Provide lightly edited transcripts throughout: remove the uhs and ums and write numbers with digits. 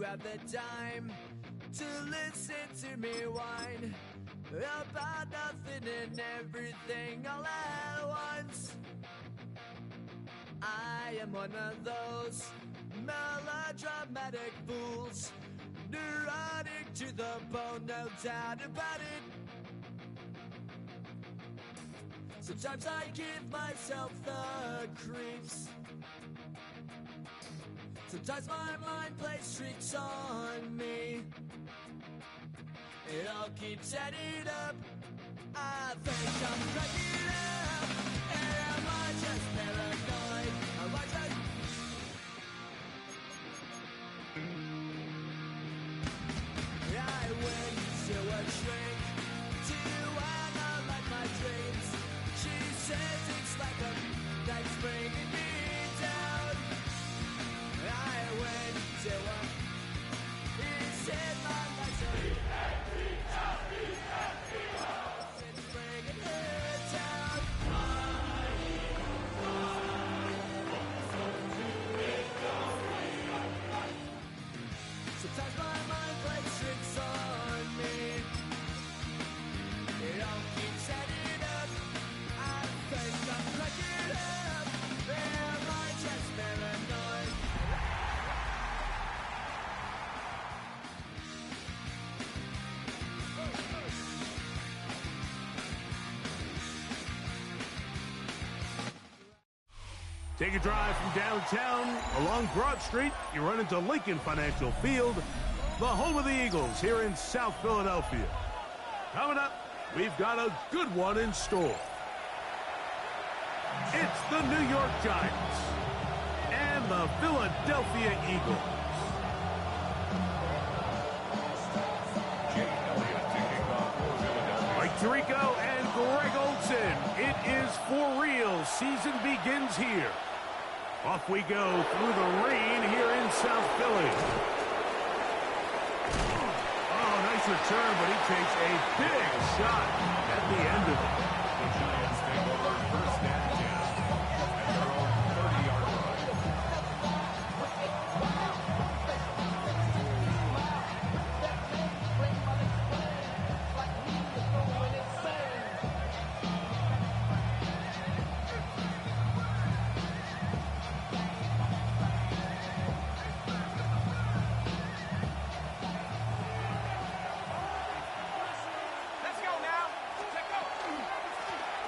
have the time to listen to me whine about nothing and everything all at once. I am one of those melodramatic fools, neurotic to the bone, no doubt about it. Sometimes I give myself the creeps. Sometimes my mind plays tricks on me. It all keeps adding up. I think I'm cracking up. Am I just paranoid? Am I just... I went to a shrink to analyze my dreams. She says it's like a that's bringing me down. I went to a... He said my life's a... It's bringing her down. Sometimes my mind plays tricks on me. It all keeps adding up. I think I'm cracking up. Am I just paranoid? Take a drive from downtown along Broad Street. You run into Lincoln Financial Field, the home of the Eagles here in South Philadelphia. Coming up, we've got a good one in store. It's the New York Giants and the Philadelphia Eagles. Mike Tirico and Greg Olson. It is for real. Season begins here. Off we go through the rain here in South Philly. Oh, nice return, but he takes a big shot at the end of it. The Giants take over first down at their own 30-yard line.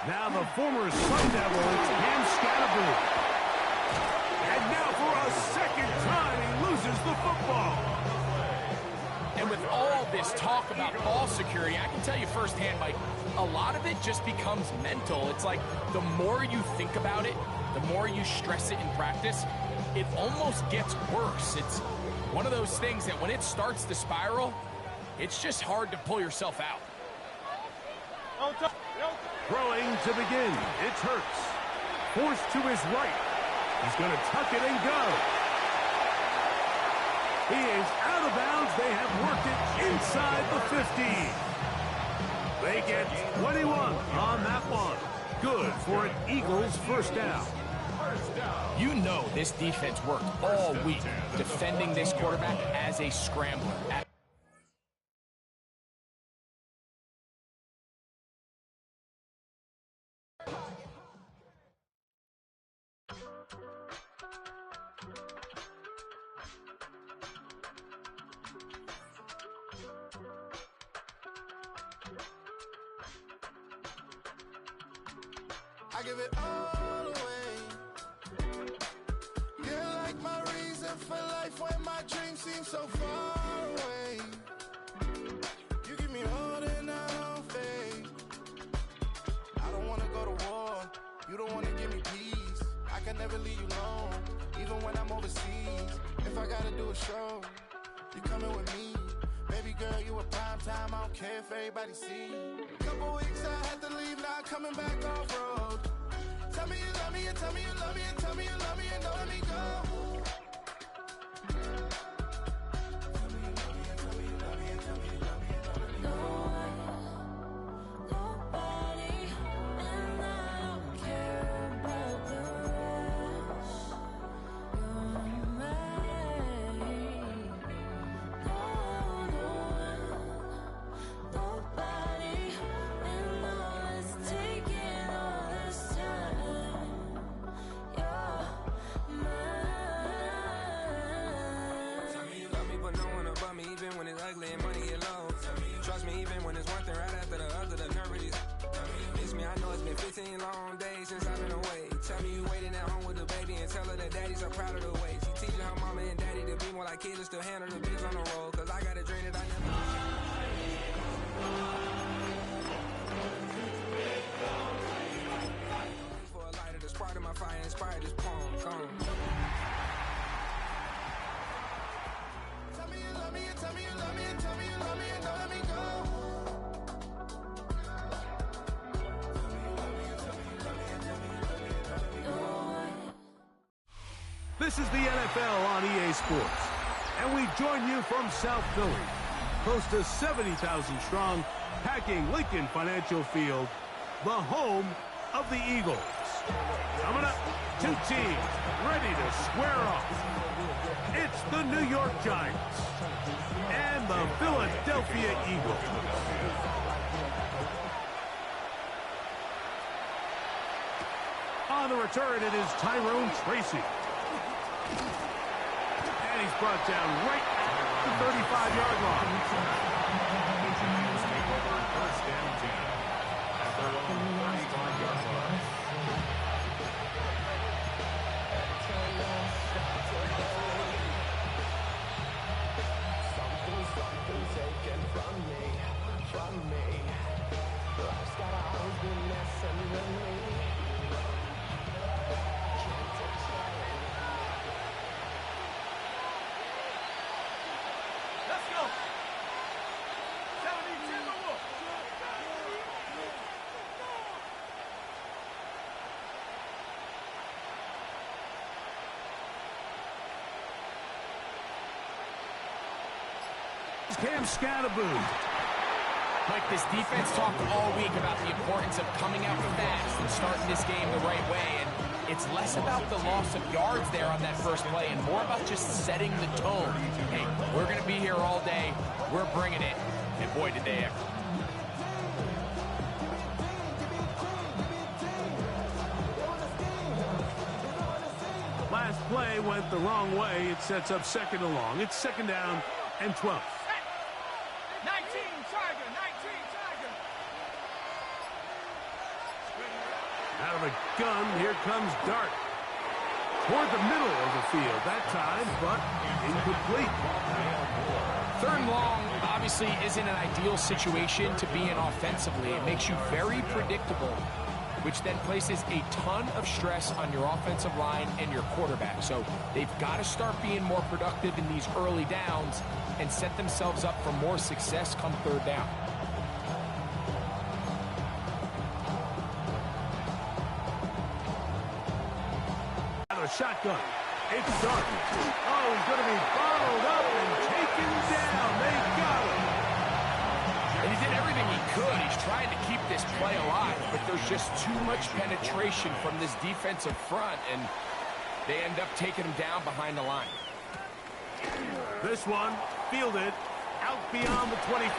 Now the former Sun Devil, it's Cam Scattergood. And now for a second time, he loses the football. And with all this talk about ball security, I can tell you firsthand, Mike, a lot of it just becomes mental. It's like the more you think about it, the more you stress it in practice, it almost gets worse. It's one of those things that when it starts to spiral, it's just hard to pull yourself out. Throwing to begin, it's Hurts. Forced to his right. He's going to tuck it and go. He is out of bounds. They have worked it inside the 15. They get 21 on that one. Good for an Eagles first down. You know this defense worked all week defending this quarterback as a scrambler. I give it all away. You're like my reason for life when my dreams seem so far away. You give me all that I don't fade. I don't wanna go to war. You don't wanna give me peace. I can never leave you alone, even when I'm overseas. If I gotta do a show, you coming with me. Baby girl, you a prime time. I don't care if everybody see. Couple weeks I had to leave, now coming back off road. Tell me you love me and tell me you love me and tell me you love me and don't let me go. Tell me you love me and tell me you love me and tell me you love me and don't let me go. Nobody, and I don't care about the rest. You're mine. tell her that daddy's so proud of the way. She teaching her mama and daddy to be more like kids and still handle the biz on the road. Cause I got a dream that I never. For a lighter, the spark of my fire inspired this poem. Gone. Tell me you love me and tell me you love me and tell me you love me and don't let me go. This is the NFL on EA Sports, and we join you from South Philly, close to 70,000 strong, packing Lincoln Financial Field, the home of the Eagles. Coming up, two teams ready to square off. It's the New York Giants and the Philadelphia Eagles. On the return, it is Tyrone Tracy. And he's brought down right at the 35-yard line. First down 10. At their own 35-yard line. Something's taken from me. Life's got always been messing with me. Cam Scatterboo. Mike, this defense talked all week about the importance of coming out fast and starting this game the right way, and it's less about the loss of yards there on that first play and more about just setting the tone. Hey, we're going to be here all day. We're bringing it. And boy, did they ever. Last play went the wrong way. It sets up second and long. It's second down and 12. 19 Tiger. Out of a gun, here comes Dart. Toward the middle of the field that time, but incomplete. Third and long obviously isn't an ideal situation to be in offensively. It makes you very predictable, which then places a ton of stress on your offensive line and your quarterback. So they've got to start being more productive in these early downs and set themselves up for more success come third down. Out of shotgun. It's Dart. Oh, he's going to be bottled up and taken down. They got him. And he did everything he could. He's trying to keep this play alive, but there's just too much penetration from this defensive front, and they end up taking him down behind the line. This one fielded out beyond the 25.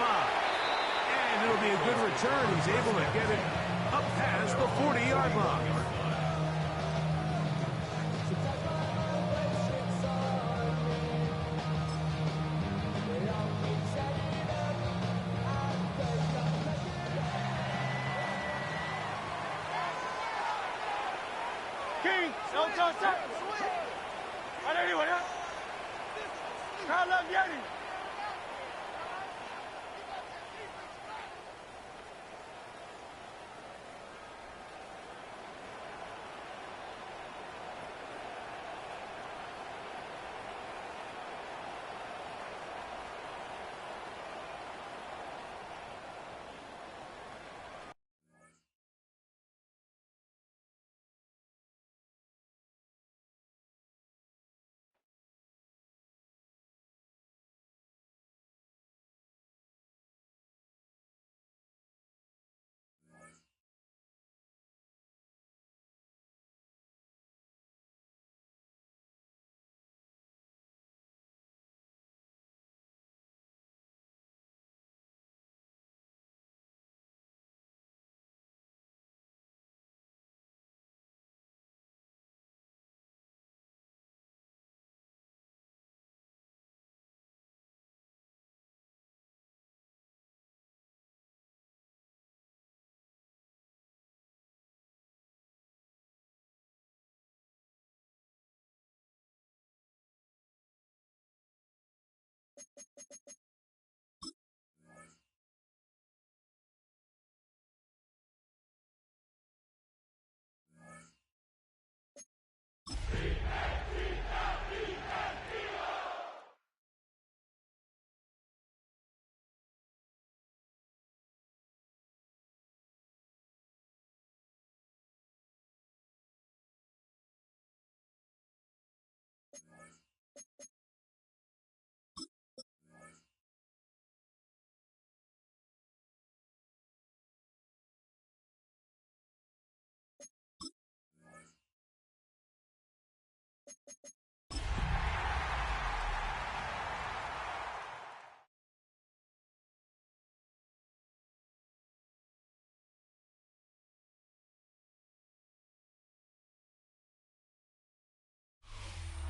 And it'll be a good return. He's able to get it up past the 40-yard line. King, don't touch that. Anyway, Carl Yeti.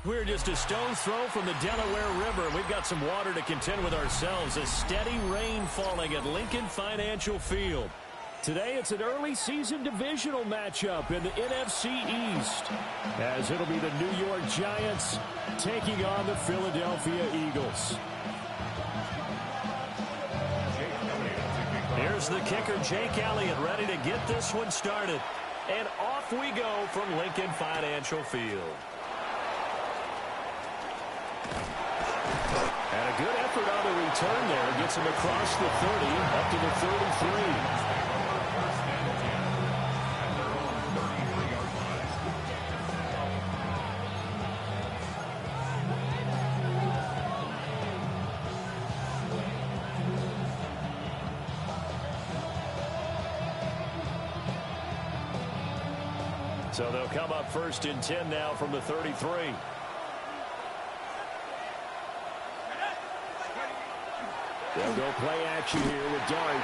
We're just a stone's throw from the Delaware River. We've got some water to contend with ourselves. A steady rain falling at Lincoln Financial Field. Today, it's an early season divisional matchup in the NFC East, as it'll be the New York Giants taking on the Philadelphia Eagles. Here's the kicker, Jake Elliott, ready to get this one started. And off we go from Lincoln Financial Field. And a good effort on the return there. Gets him across the 30, up to the 33. So they'll come up 1st and 10 now from the 33. They'll go play action here with Dart.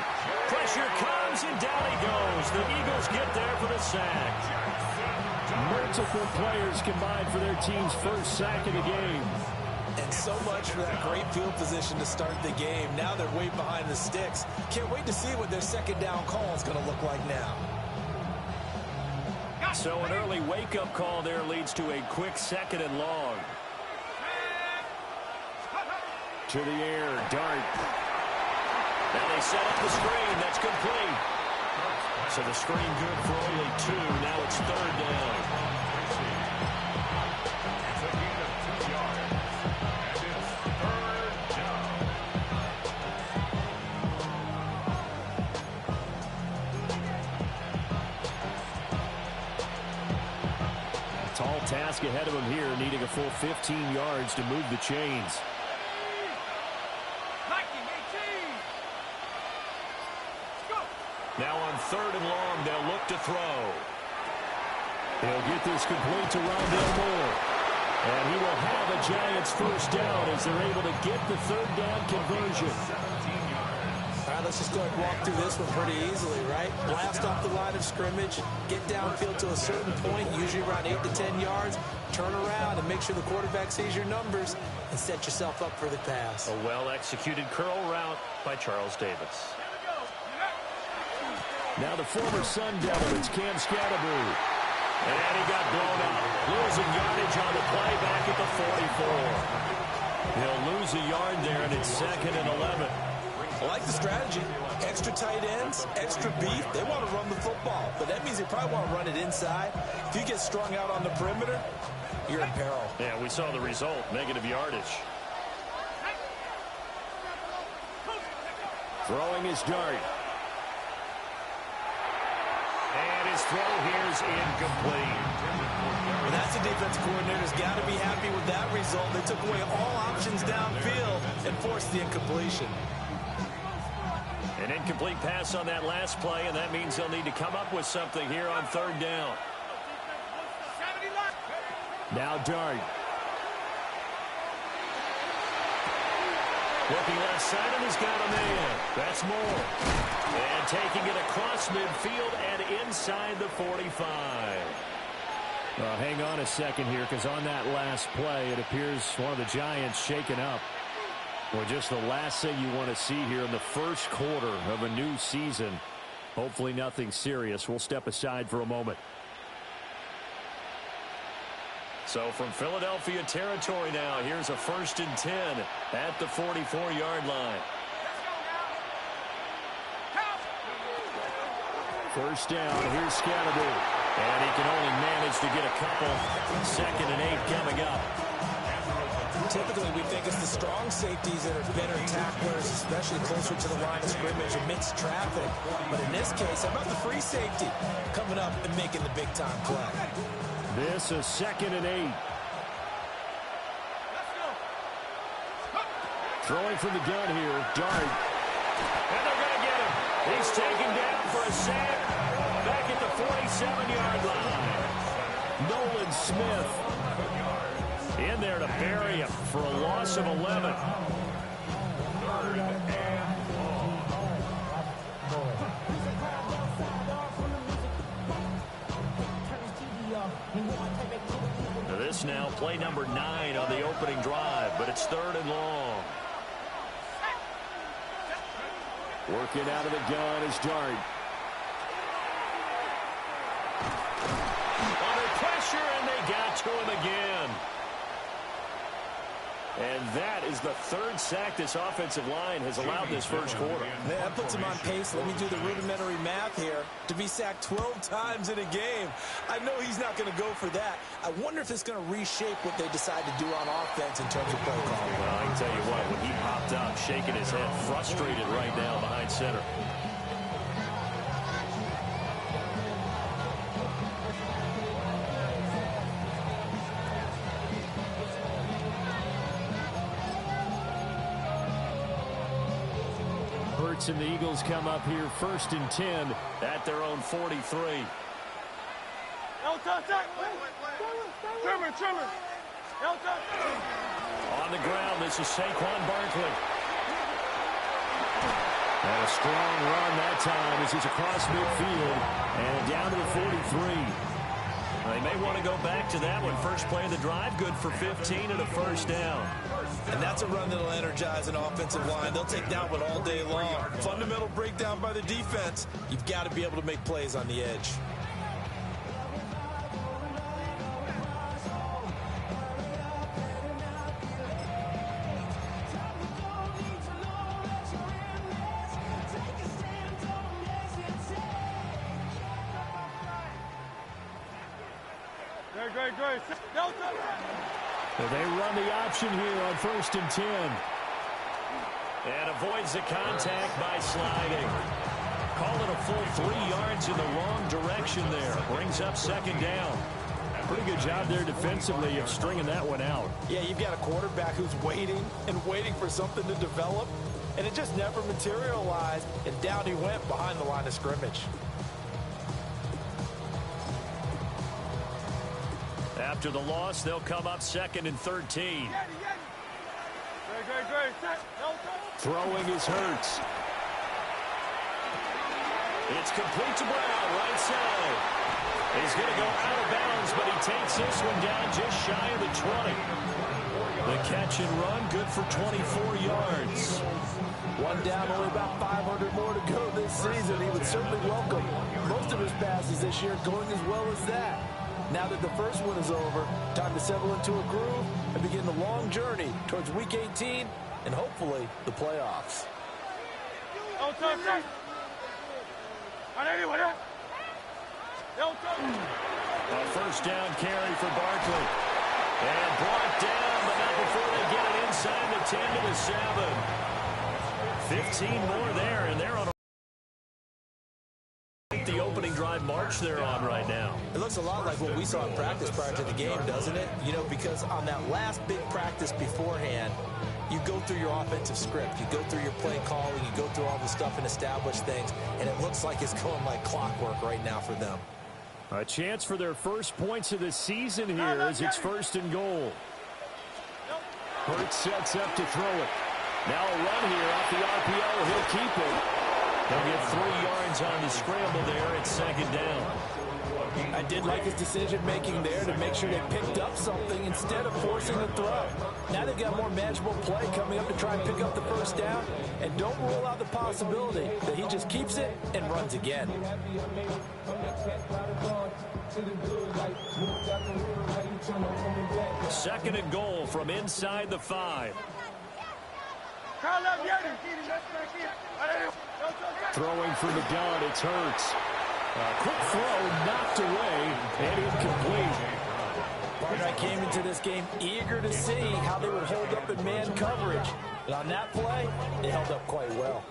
Pressure comes, and down he goes. The Eagles get there for the sack. Multiple players combined for their team's first sack of the game. And so much for that great field position to start the game. Now they're way behind the sticks. Can't wait to see what their second down call is going to look like now. So an early wake-up call there leads to a quick 2nd and long. To the air, Dart. Now they set up the screen. That's complete. So the screen good for only 2. Now it's 3rd down. Tall task ahead of him here, needing a full 15 yards to move the chains. Now on 3rd and long, they'll look to throw. He'll get this complete to Rondale Moore. And he will have a Giants first down as they're able to get the 3rd down conversion. All right, let's just go ahead and walk through this one pretty easily, right? Blast off the line of scrimmage, get downfield to a certain point, usually around 8 to 10 yards, turn around and make sure the quarterback sees your numbers and set yourself up for the pass. A well-executed curl route by Charles Davis. Now the former Sun Devil, it's Cam Scatterbroo. And he got blown up, losing yardage on the play back at the 44. He'll lose a yard there, and it's 2nd and 11. I like the strategy. Extra tight ends, extra beef. They want to run the football, but that means they probably want to run it inside. If you get strung out on the perimeter, you're in peril. Yeah, we saw the result, negative yardage. Throwing his Dart. And his throw here is incomplete. Well, that's the defensive coordinator's got to be happy with that result. They took away all options downfield and forced the incompletion. An incomplete pass on that last play, and that means they'll need to come up with something here on 3rd down. Now Dart. Looking left side, and he's got a man. That's Moore. And taking it across midfield and inside the 45. Hang on a second here, because on that last play, it appears one of the Giants shaken up. Well, just the last thing you want to see here in the first quarter of a new season. Hopefully nothing serious. We'll step aside for a moment. So from Philadelphia territory now, here's a 1st and 10 at the 44-yard line. First down, here's Scatterbroo. And he can only manage to get a couple. 2nd and 8 coming up. Typically, we think it's the strong safeties that are better tacklers, especially closer to the line of scrimmage amidst traffic. But in this case, how about the free safety coming up and making the big-time play? This is 2nd and 8. Throwing from the gun here, Dart. And they're going to get him. He's taken down for a sack back at the 47-yard line. Nolan Smith in there to bury him for a loss of 11. Now this this now. Play number 9 on the opening drive, but it's 3rd and long. Working out of the gun is Dart. Under pressure, and they got to him again. And that is the 3rd sack this offensive line has allowed this first quarter. Yeah, that puts him on pace. Let me do the rudimentary math here. To be sacked 12 times in a game, I know he's not going to go for that. I wonder if it's going to reshape what they decide to do on offense in terms of play calling. Well, I can tell you what, when he popped up, shaking his head, frustrated right now behind center. And the Eagles come up here 1st and 10 at their own 43. On the ground, this is Saquon Barkley. And a strong run that time as he's across midfield and down to the 43. They may want to go back to that one. First play of the drive, good for 15 and a first down. And that's a run that'll energize an offensive line. They'll take that one all day long. Fundamental breakdown by the defense. You've got to be able to make plays on the edge. They run the option here on 1st and 10. And avoids the contact by sliding. Call it a full 3 yards in the wrong direction there. Brings up 2nd down. Pretty good job there defensively of stringing that one out. Yeah, you've got a quarterback who's waiting and waiting for something to develop, and it just never materialized, and down he went behind the line of scrimmage. After the loss, they'll come up 2nd and 13. Throwing is Hurts. It's complete to Brown, right side. He's going to go out of bounds, but he takes this one down just shy of the 20. The catch and run, good for 24 yards. One down, only about 500 more to go this season. He would certainly welcome most of his passes this year going as well as that. Now that the first one is over, time to settle into a groove and begin the long journey towards Week 18 and hopefully the playoffs. A first down carry for Barkley. And brought down, but not before they get it inside the 10 to the 7. 15 more there, and they're on the opening drive march they're on right now. It looks a lot like what we saw in practice prior to the game, doesn't it? You know, because on that last big practice beforehand, you go through your offensive script, you go through your play calling, you go through all the stuff and establish things, and it looks like it's going like clockwork right now for them. A chance for their first points of the season here as it's 1st and goal. Hurts sets up to throw it. Now a run here off the RPO. He'll keep it. They'll get 3 yards on the scramble there at 2nd down. I did like his decision-making there to make sure they picked up something instead of forcing the throw. Now they've got more manageable play coming up to try and pick up the first down. And don't rule out the possibility that he just keeps it and runs again. 2nd and goal from inside the 5. Throwing from the gun, it's Hurts. Quick throw, knocked away, and incomplete. I came into this game eager to see how they would hold up in man coverage. And on that play, they held up quite well.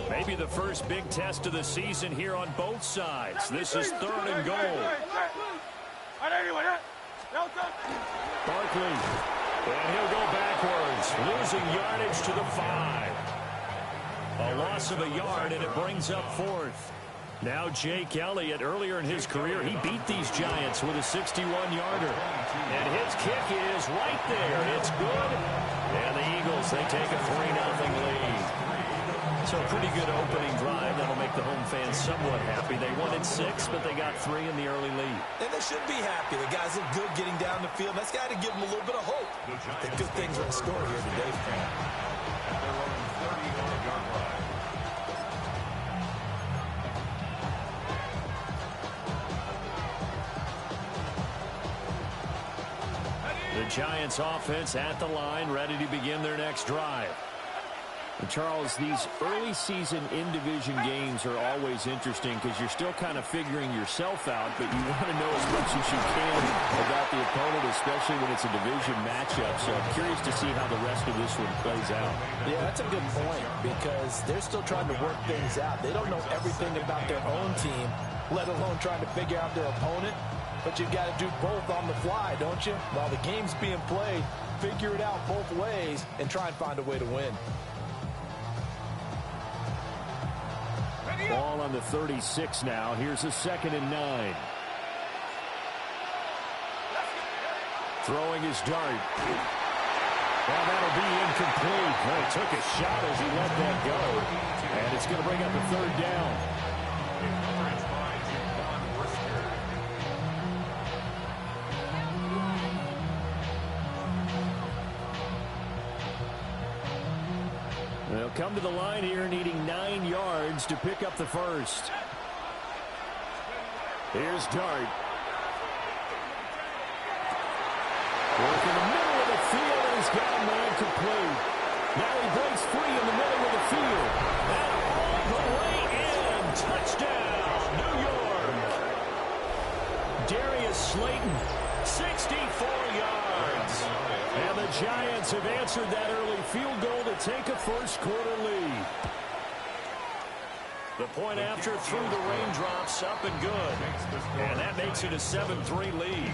Maybe the first big test of the season here on both sides. This is 3rd and goal. Barkley, and he'll go backwards, losing yardage to the 5. A loss of a yard, and it brings up 4th. Now Jake Elliott, earlier in his career, he beat these Giants with a 61-yarder. And his kick is right there. It's good. And the Eagles as they take a 3-0 lead. So a pretty good opening drive. That'll make the home fans somewhat happy. They wanted 6, but they got 3 in the early lead. And they should be happy. The guys look good getting down the field. That's got to give them a little bit of hope that good things are in store here today. The Giants offense at the line, ready to begin their next drive. And Charles, these early season in-division games are always interesting because you're still kind of figuring yourself out, but you want to know as much as you can about the opponent, especially when it's a division matchup. So I'm curious to see how the rest of this one plays out. Yeah, that's a good point because they're still trying to work things out. They don't know everything about their own team, let alone trying to figure out their opponent. But you've got to do both on the fly, don't you? While the game's being played, figure it out both ways and try and find a way to win. Ball on the 36 now. Here's a 2nd and 9. Throwing his dart. Well, that'll be incomplete. Well, he took a shot as he let that go. And it's going to bring up a 3rd down. They'll come to the line here needing 9 yards to pick up the first. Here's Dart. Work in the middle of the field, and he's got a man complete. Now he breaks free in the middle of the field. And all the way in. Touchdown, New York. Darius Slayton, 64 yards. And the Giants have answered that early field goal to take a first-quarter lead. The point after through the raindrops, up and good. And that makes it a 7-3 lead.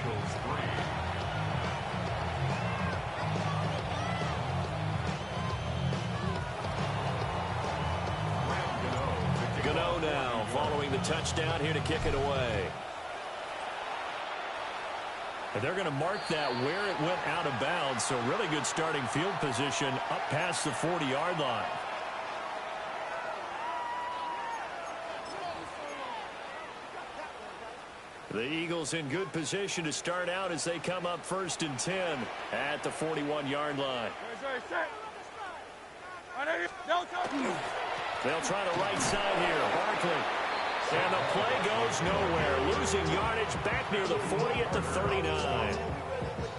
Gano now following the touchdown here to kick it away. And they're going to mark that where it went out of bounds, so really good starting field position up past the 40-yard line. The Eagles in good position to start out as they come up 1st and 10 at the 41-yard line. They'll try the right side here. Barkley. And the play goes nowhere. Losing yardage back near the 40 at the 39.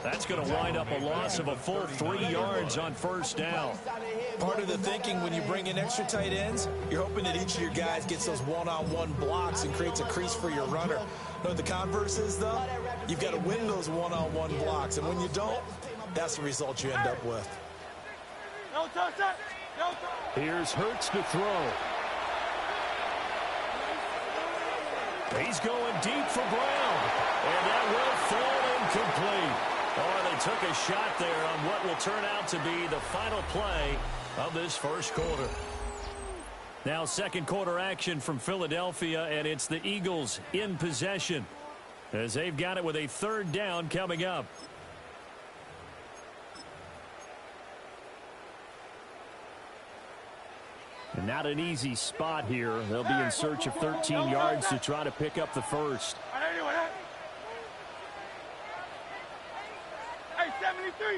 That's going to wind up a loss of a full 3 yards on 1st down. Part of the thinking when you bring in extra tight ends, you're hoping that each of your guys gets those one-on-one blocks and creates a crease for your runner. You know what the converse is, though? You've got to win those one-on-one blocks, and when you don't, that's the result you end up with. Here's Hurts to throw. He's going deep for Brown. And that will fall incomplete. Oh, they took a shot there on what will turn out to be the final play of this first quarter. Now 2nd quarter action from Philadelphia, and it's the Eagles in possession as they've got it with a 3rd down coming up. And not an easy spot here. They'll be in search of 13 yards to try to pick up the first. Hey, 73.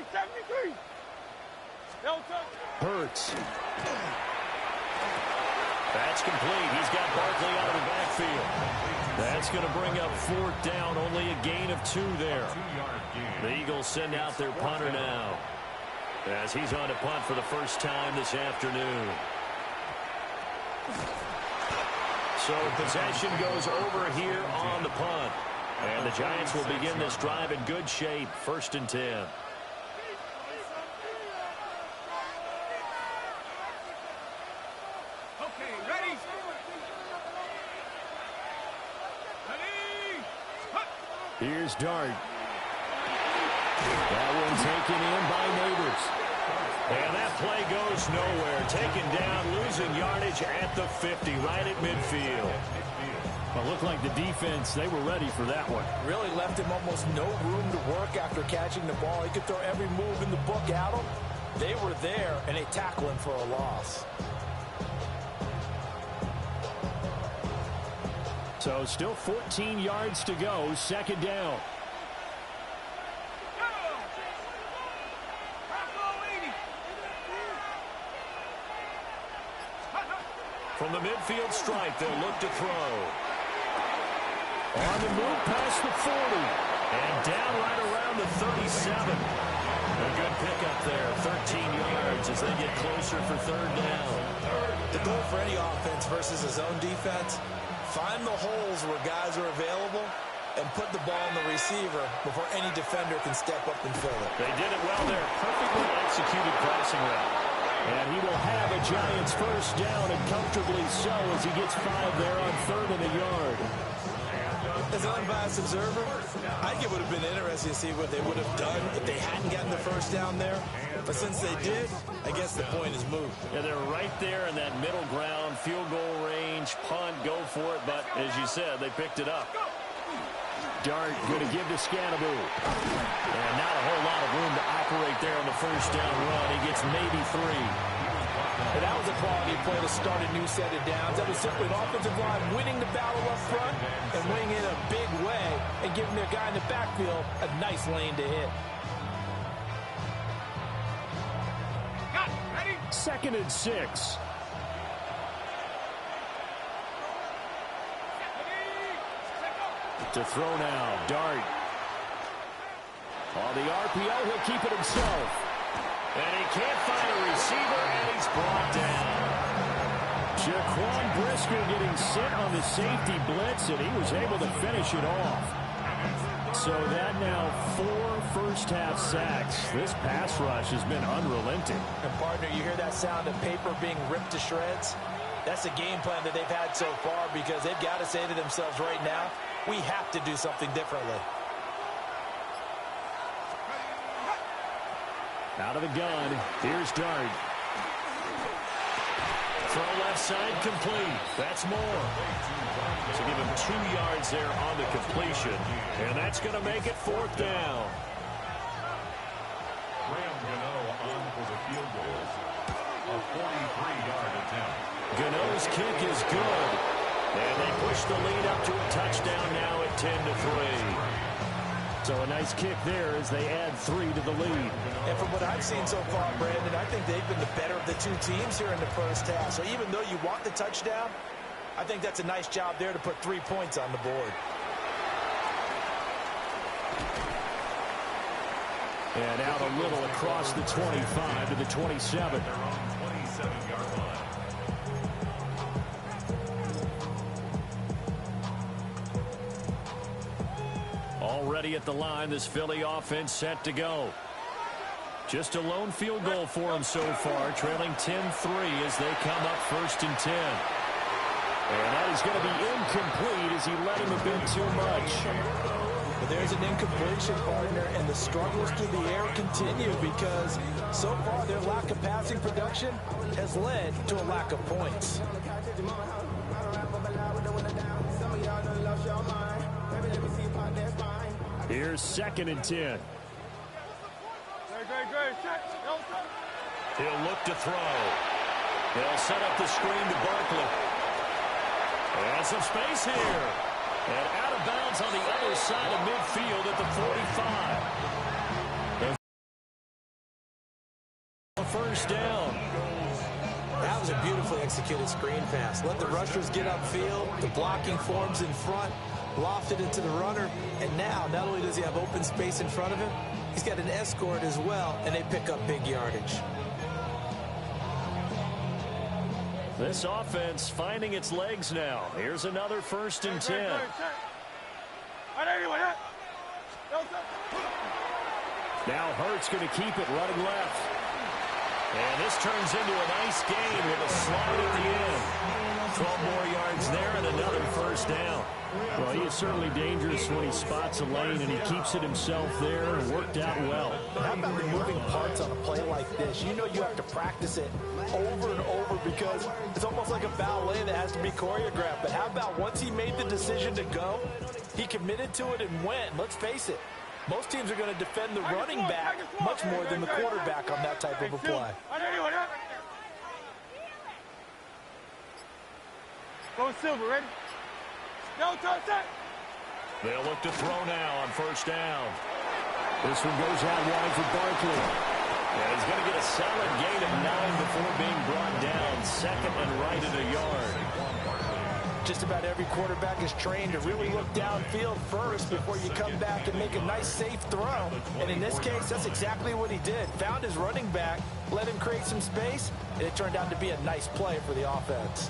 Hurts. That's complete. He's got Barkley out of the backfield. That's going to bring up 4th down. Only a gain of 2 there. The Eagles send out their punter now as he's on to punt for the first time this afternoon. So possession goes over here on the punt. And the Giants will begin this drive in good shape. 1st and 10. Okay, ready? Here's Dart. That one taken in by Neighbors. And that play goes nowhere. Taken down, losing yardage at the 50, right at midfield. Well, it looked like the defense, they were ready for that one. Really left him almost no room to work after catching the ball. He could throw every move in the book at him, They were there, and they tackle him for a loss. So still 14 yards to go, second down. From the midfield stripe, they'll look to throw. On the move past the 40. And down right around the 37. A good pickup there, 13 yards as they get closer for third down. The goal for any offense versus his own defense, find the holes where guys are available and put the ball in the receiver before any defender can step up and fill it. They did it well there. Perfectly executed crossing route. And he will have a Giants first down, and comfortably so, as he gets 5 there on 3rd and a yard. As an unbiased observer, I think it would have been interesting to see what they would have done if they hadn't gotten the first down there. But since they did, I guess the point is moved. Yeah, they're right there in that middle ground, field goal range, punt, go for it. But as you said, they picked it up. Dart going to give to Scannaboo. And not a whole lot of room to operate there on the first down run. He gets maybe 3. And that was a quality play to start a new set of downs. That was simply an offensive line winning the battle up front and winning it a big way and giving their guy in the backfield a nice lane to hit. Second and 6. To throw now, Dart. On the RPO, he'll keep it himself. And he can't find a receiver, and he's brought down. Jaquan Brisker getting sent on the safety blitz, and he was able to finish it off. So that now 4 first-half sacks. This pass rush has been unrelenting. And, partner, you hear that sound of paper being ripped to shreds? That's the game plan that they've had so far because they've got to say to themselves right now, we have to do something differently. Out of the gun, here's Dart. Throw left side complete. That's more. So give him 2 yards there on the completion. And that's going to make it 4th down. A 43-yard attempt. Gano's kick is good. And they push the lead up to a touchdown now at 10-3. So a nice kick there as they add 3 to the lead. And from what I've seen so far, Brandon, I think they've been the better of the 2 teams here in the first half. So even though you want the touchdown, I think that's a nice job there to put 3 points on the board. And out a little across the 25 to the 27. They're on 27-yard line. Already at the line, this Philly offense set to go. Just a lone field goal for them so far, trailing 10-3 as they come up 1st and 10. And that is going to be incomplete as he let him a bit too much. But there's an incompletion, partner, and the struggles through the air continue because so far their lack of passing production has led to a lack of points. Here's 2nd and 10. He'll look to throw. They'll set up the screen to Barkley. And some space here. And out of bounds on the other side of midfield at the 45. First down. That was a beautifully executed screen pass. Let the rushers get upfield. The blocking forms in front. Lofted into the runner. And now, not only does he have open space in front of him, he's got an escort as well, and they pick up big yardage. This offense finding its legs now. Here's another 1st and 10. Now Hurts going to keep it running left. And this turns into a nice gain with a slide at the end. 12 more yards there and another 1st down. Well, he is certainly dangerous when he spots a lane, and he keeps it himself there and worked out well. How about the moving parts on a play like this? You know you have to practice it over and over because it's almost like a ballet that has to be choreographed. But how about once he made the decision to go, he committed to it and went. Let's face it, Most teams are going to defend the running back much more than the quarterback on that type of a play. Go Silver, ready? No, touch that. They'll look to throw now on first down. This one goes out wide for Barkley. And he's going to get a solid gain of 9 before being brought down. Second and right at a yard. Just about every quarterback is trained to really look downfield first before you come back and make a nice, safe throw. And in this case, that's exactly what he did. Found his running back, let him create some space, and it turned out to be a nice play for the offense.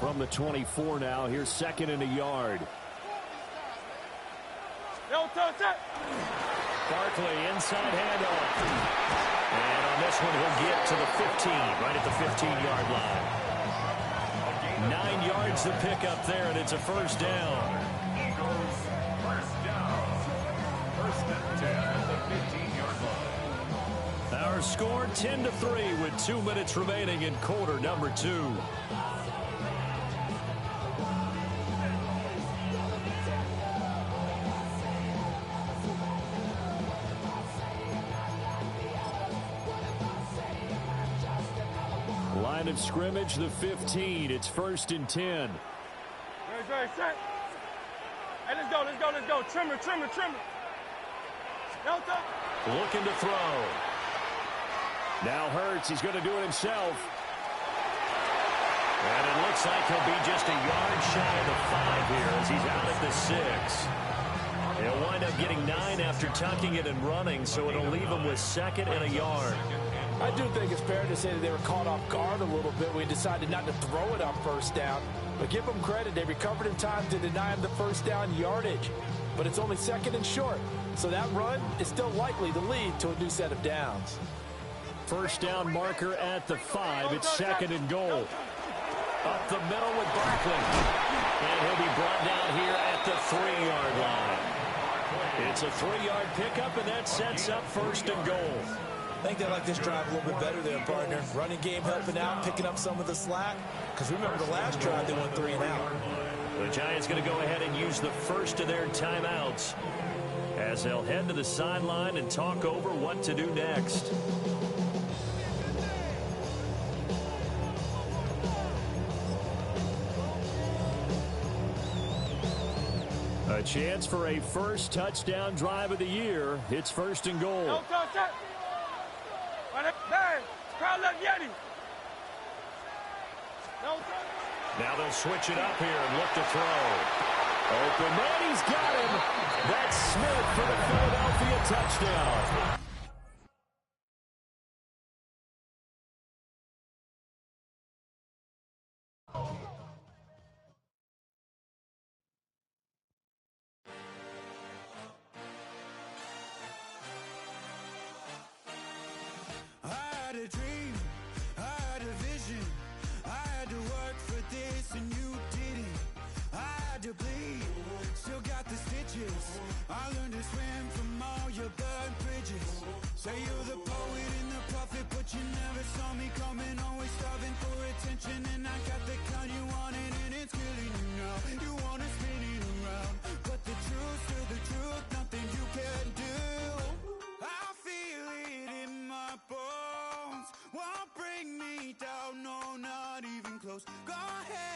From the 24 now, here's second and a yard. No, touch that. Barkley, inside handoff. And on this one, he'll get to the 15, right at the 15-yard line. 9 yards to pick up there, and it's a first down. Eagles, first down. First and 10 at the 15-yard line. Our score 10-3 with 2 minutes remaining in quarter number 2. Line of scrimmage, the 15. It's first and 10. Ready, set. Hey, let's go, let's go, let's go. Trimmer, trimmer, trimmer. No, touch. Looking to throw. Now Hurts, he's going to do it himself. And it looks like he'll be just a yard shy of the 5 here as he's out at the 6. He'll wind up getting 9 after tucking it and running, so it'll leave him with second and a yard. I do think it's fair to say that they were caught off guard a little bit when we decided not to throw it on first down. But give them credit, they recovered in time to deny him the first down yardage. But it's only second and short, so that run is still likely to lead to a new set of downs. First down marker at the 5. It's second and goal. Up the middle with Barkley. And he'll be brought down here at the 3-yard line. It's a 3-yard pickup, and that sets up first and goal. I think they like this drive a little bit better there, partner. Running game helping out, picking up some of the slack. Because remember the last drive, they went 3 and out. The Giants going to go ahead and use the first of their timeouts as they'll head to the sideline and talk over what to do next. A chance for a first touchdown drive of the year. It's first and goal. No, touch that. Crowd left Yeti. No, touch. Now they'll switch it up here and look to throw. Open man, he's got him. That's Smith for the Philadelphia touchdown. I had a dream, I had a vision, I had to work for this and you didn't. I had to bleed, still got the stitches. I learned to swim from all your burned bridges. Say you're the poet and the prophet, but you never saw me coming. Always starving for attention, and I got the kind you wanted, and it's killing you now. You wanna spin it around, but the truth's still the truth. Nothing you can do. I feel it in my bones. Won't bring me down, no, not even close. Go ahead.